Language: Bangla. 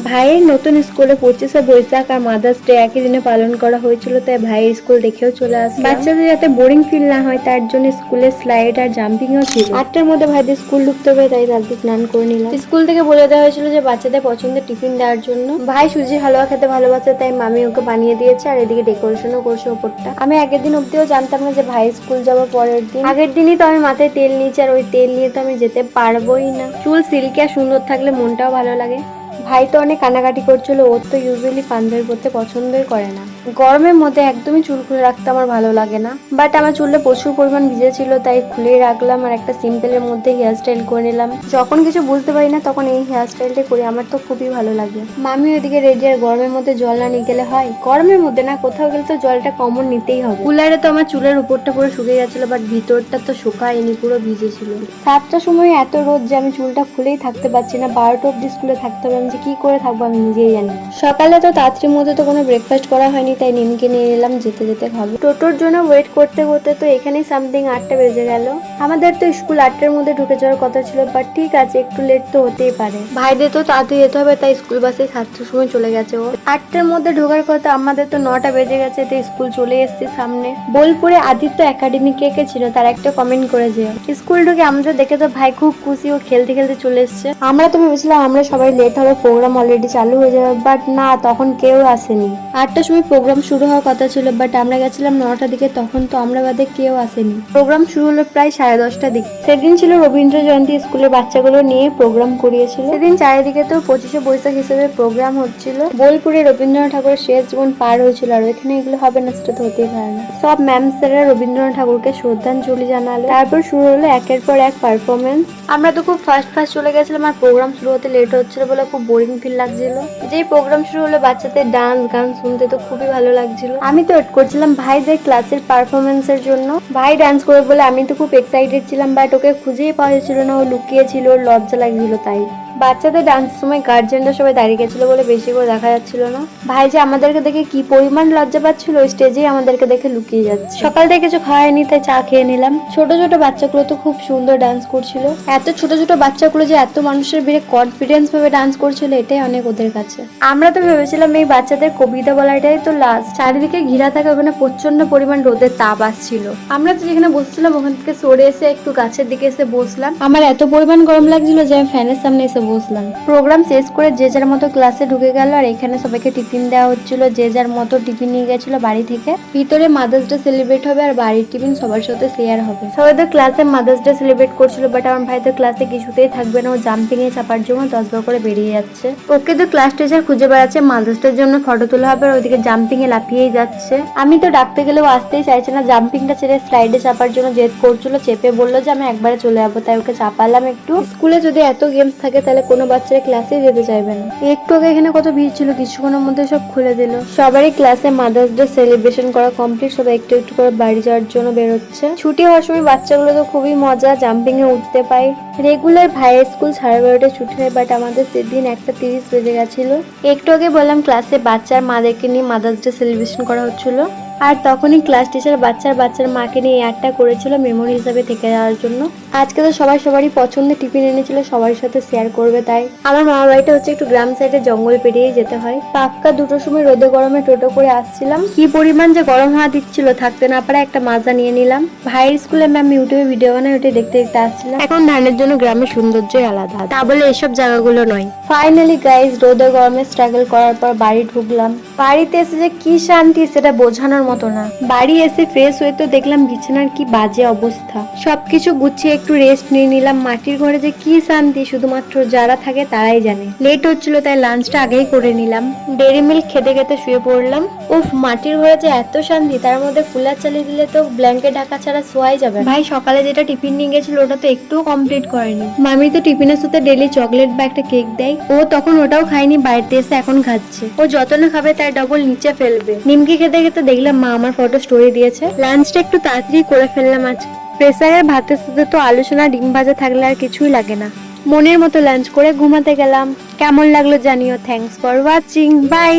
ভাইয়ের নতুন স্কুলে 25শে বৈশাখ আর মাদার্স ডে একই দিনে পালন করা হয়েছিল, তাই ভাইয়ের স্কুল দেখেও চলে আসলাম। বাচ্চাদের যাতে বোরিং ফিল না হয় তার জন্য স্কুলে স্লাইড আর জাম্পিংও ছিল। 8টার মধ্যে ভাইদের স্কুল ঢুকতে হবে, তাই তাদের স্নান করে নিলাম। স্কুল থেকে বলে দেওয়া হয়েছিল যে বাচ্চাদের পছন্দের টিফিন দেওয়ার জন্য। ভাই সুজি হালুয়া খেতে ভালোবাসে, তাই মামি ওকে বানিয়ে দিয়েছে আর এদিকে ডেকোরেশনও করছে ওপরটা। আমি আগের দিন অব্দিও জানতাম না যে ভাই স্কুল যাবো পরের দিন। আগের দিনই তো আমি মাথায় তেল নিয়েছি, আর ওই তেল নিয়ে তো আমি যেতে পারবোই না। চুল সিল্কি আর সুন্দর থাকলে মনটাও ভালো লাগে। ভাই তো অনেক কানাকাটি করছিল, ওর তো ইউজুয়ালি পাঞ্জাবি পরতে পছন্দই করে না। গরমের মধ্যে একদমই চুল খুলে রাখতে আমার ভালো লাগে না, বাট আমার চুলে প্রচুর পরিমাণ ভিজে ছিল, তাই খুলেই রাখলাম আর একটা সিম্পলের মধ্যে হেয়ার স্টাইল করে নিলাম। যখন কিছু বুঝতে পারি না তখন এই হেয়ার স্টাইলটা করি, আমার তো খুবই ভালো লাগে। মামি ওইদিকে রেডি, আর গরমের মধ্যে জল না নিয়ে গেলে হয়? গরমের মধ্যে না কোথাও গেলে তো জলটা কমন নিতেই হবে। কুলারে তো আমার চুলের উপরটা পুরো শুকিয়ে গেছিল, বাট ভিতরটা তো শুকায়নি, পুরো ভিজে ছিল। 7টার সময় এত রোদ যে আমি চুলটা খুলেই থাকতে পারছি না। 12টা অব্দি স্কুলে থাকতে হবে, আমি যে কি করে থাকবো আমি নিজেই জানি। সকালে তো তাড়াতাড়ির মধ্যে তো কোনো ব্রেকফাস্ট করা হয়নি, তাই নিমকে নিয়ে নিলাম, যেতে যেতে খাবো। টোটোর জন্য ওয়েট করতে করতে তো এখানেই সামথিং 8টা বেজে গেল। আমাদের তো স্কুল 8টার মধ্যে ঢুকে যাওয়ার কথা ছিল, বাট ঠিক আছে একটু লেট তো হতেই পারে। ভাইদের তো তাড়াতাড়ি যেতে হবে, তাই স্কুল বাসে 7টার সময় চলে গেছে ও। 8টার মধ্যে ঢোকার কথা, আমাদের তো 9টা বেজে গেছে, তো স্কুল চলে এসেছে সামনে। বোলপুরে আদিত্য একাডেমি কে কে ছিল তার একটা কমেন্ট করে যেও। স্কুল ঢুকে আমাদের দেখে তো ভাই খুব খুশি, ও খেলতে খেলতে চলে এসছে। আমরা তো ভেবেছিলাম আমরা সবাই লেট হবে, প্রোগ্রাম অলরেডি চালু হয়ে যাবে, বাট না, তখন কেউ আসেনি। 8টার সময় প্রোগ্রাম শুরু হওয়ার কথা ছিল, বাট আমরা গেছিলাম 9টার দিকে, তখন তো আমরা বাদে কেউ আসেনি। প্রোগ্রাম শুরু হলো প্রায় 10:30টার দিকে। সেদিন ছিল রবীন্দ্র জয়ন্তী, স্কুলের বাচ্চাগুলো নিয়ে প্রোগ্রাম করিয়েছিল। সেদিন চারিদিকে তো 25শে বৈশাখ হিসেবে প্রোগ্রাম হচ্ছিল। বোলপুরে রবীন্দ্রনাথ ঠাকুরের শেষ জীবন পার হয়েছিল, আর এখানে এগুলো হবে না সেটা তো হতেই পারে না। সব ম্যাম স্যাররা রবীন্দ্রনাথ ঠাকুরকে শ্রদ্ধাঞ্জলি জানালো, তারপর শুরু হলো একের পর এক পারফরমেন্স। আমরা তো খুব ফাস্ট চলে গেছিলাম, আর প্রোগ্রাম শুরু হতে লেট হচ্ছিল বলে খুব বোরিং ফিল লাগছিল। যেই প্রোগ্রাম শুরু হলো বাচ্চাদের ডান্স গান শুনতে তো খুবই ভালো লাগছিল। আমি তো ওয়েট করছিলাম ভাইদের ক্লাসের পারফরমেন্সের জন্য। ভাই ডান্স করে বলে আমি তো খুব এক্সাইটেড ছিলাম, বাট ওকে খুঁজেই পাওয়া যাচ্ছিল না, ও লুকিয়ে ছিল, ওর লজ্জা লাগছিল। তাই বাচ্চাদের ডান্সের সময় গার্জেনরা সবাই দাঁড়িয়ে গেছিল বলে বেশি করে দেখা যাচ্ছিল না। ভাই যে আমাদেরকে দেখে কি পরিমাণ লজ্জা পাচ্ছিল, ওই স্টেজেই আমাদেরকে দেখে লুকিয়ে যাচ্ছে। সকাল থেকে কিছু খাওয়াইনি, তাই চা খেয়ে নিলাম। ছোট ছোট বাচ্চাগুলো তো খুব সুন্দর ডান্স করছিল। এত ছোট ছোট বাচ্চাগুলো যে এত মানুষের ভিড়ে কনফিডেন্স ভাবে ডান্স করছিল, এটাই অনেক ওদের কাছে। আমরা তো ভেবেছিলাম এই বাচ্চাদের কবিতা বলাটাই তো লাস্ট। চারিদিকে ঘিরা থাকা, ওখানে প্রচন্ড পরিমাণ রোদের তাপ আসছিল। আমরা তো যেখানে বসছিলাম ওখান থেকে সরে এসে একটু গাছের দিকে এসে বসলাম। আমার এত পরিমাণ গরম লাগছিল যে আমি ফ্যানের সামনে এসে বসলাম। প্রোগ্রাম শেষ করে যে যার মতো ক্লাসে ঢুকে গেল, আর এখানে সবাইকে টিফিন দেওয়া হচ্ছিল। যে যার মতো টিফিন নিয়ে গেছিল বাড়ি থেকে। ভিতরে মাদার্স ডে সেলিব্রেট হবে, আর বাড়ির টিফিন সবার সাথে শেয়ার হবে। সবাই তো ক্লাসে মাদার্স ডে সেলিব্রেট করছিল, বাট আমার ভাই তো ক্লাসে কিছুতেই থাকবে না, ও জাম্পিং এ চাপার জন্য 10 বার করে বেরিয়ে যাচ্ছে। ওকে তো ক্লাস টিচার খুঁজে বেড়াচ্ছে, মাদার্স ডের জন্য ফটো তোলা হবে, আর ওইদিকে জাম্পিং এ লাফিয়েই যাচ্ছে। আমি তো ডাকতে গেলেও আসতেই চাইছে না, জাম্পিংটা ছেড়ে স্লাইডে চাপার জন্য জেদ করছিল। চেপে বললো যে আমি একবারে চলে যাবো, তাই ওকে চাপালাম একটু। স্কুলে যদি এত গেমস থাকে তাহলে কোনো বাচ্চারা ক্লাসে যেতে চাইবে না। একটু আগে এখানে কত ভিড় ছিল, কিছুক্ষণের মধ্যে সব খুলে দিল। সবারই ক্লাসে মাদার্স ডে সেলিব্রেশন করা কমপ্লিট, সবাই একটু একটু করে বাড়ি যাওয়ার জন্য বেরোচ্ছে। ছুটি হওয়ার সময় বাচ্চাগুলো তো খুবই মজা, জাম্পিং এ উঠতে পায়। রেগুলার ভাইয়ের স্কুল 12:30টায় ছুটি হয়, বাট আমাদের সেদিন 1:30 বেজে গেছিল। একটু আগে বললাম ক্লাসে বাচ্চার মাদেরকে নিয়ে মাদার্স ডে সেলিব্রেশন করা হচ্ছিল, আর তখনই ক্লাস টিচার বাচ্চার মাকে নিয়ে এয়ারটা করেছিল মেমোরি হিসাবে থেকে যাওয়ার জন্য। আজকে তো সবারই পছন্দের টিফিন এনেছিল, সবার সাথে শেয়ার করবে। তাই আমার মামা বাড়িটা হচ্ছে একটু গ্রাম সাইডে, জঙ্গল পেরিয়েই যেতে হয়। পাক্কা 2টোর সময় রোদে গরমে টোটো করে আসছিলাম। কি পরিমাণ যে গরম হাওয়া দিচ্ছিল, থাকতে না পারে একটা মাজা নিয়ে নিলাম। ভাইয়ের স্কুলে ম্যাম ইউটিউবে ভিডিও বানায়, ওটা দেখতে দেখতে আসছিলাম। এখন ধানের জন্য গ্রামের সৌন্দর্যই আলাদা, তা বলে এসব জায়গাগুলো নয়। ফাইনালি গাইজ রোদে গরমে স্ট্রাগল করার পর বাড়ি ঢুকলাম। বাড়িতে এসে যে কি শান্তি সেটা বোঝানোর মতো না। বাড়ি এসে ফ্রেশ হয়ে তো দেখলাম বিছানার কি বাজে অবস্থা। সবকিছু গুছিয়ে একটু রেস্ট নিয়ে নিলাম। মাটির ঘরে যে কি শান্তি শুধুমাত্র যারা থাকে তারাই জানে। লেট হচ্ছিল তাই লাঞ্চটা আগেই করে নিলাম। ডেরি মিল্ক খেতে খেতে শুয়ে পড়লাম। উফ, মাটির ঘরে যে এত শান্তি, তার মধ্যে কুলার চালিয়ে দিলে তো ব্ল্যাঙ্কেট ঢাকা ছাড়া শোয়াই যাবে। ভাই সকালে যেটা টিফিন নিয়ে গেছিল ওটা তো একটুও কমপ্লিট করেনি। মামি তো টিফিনের সাথে ডেলি চকলেট বা একটা কেক দেয়, ও তখন ওটাও খায়নি, বাড়িতে এসে এখন খাচ্ছে। ও যত না খাবে তার ডবল নিচে ফেলবে। নিমকি খেতে খেতে দেখলাম মা আমার ফটো স্টোরি দিয়েছে। লাঞ্চটা একটু তাড়াতাড়ি করে ফেললাম আজ। প্রেসারের ভাতের সাথে তো আলোচনা ডিম ভাজা থাকলে আর কিছুই লাগে না। মনের মতো লাঞ্চ করে ঘুমাতে গেলাম। কেমন লাগলো জানিও। Thanks for watching, by.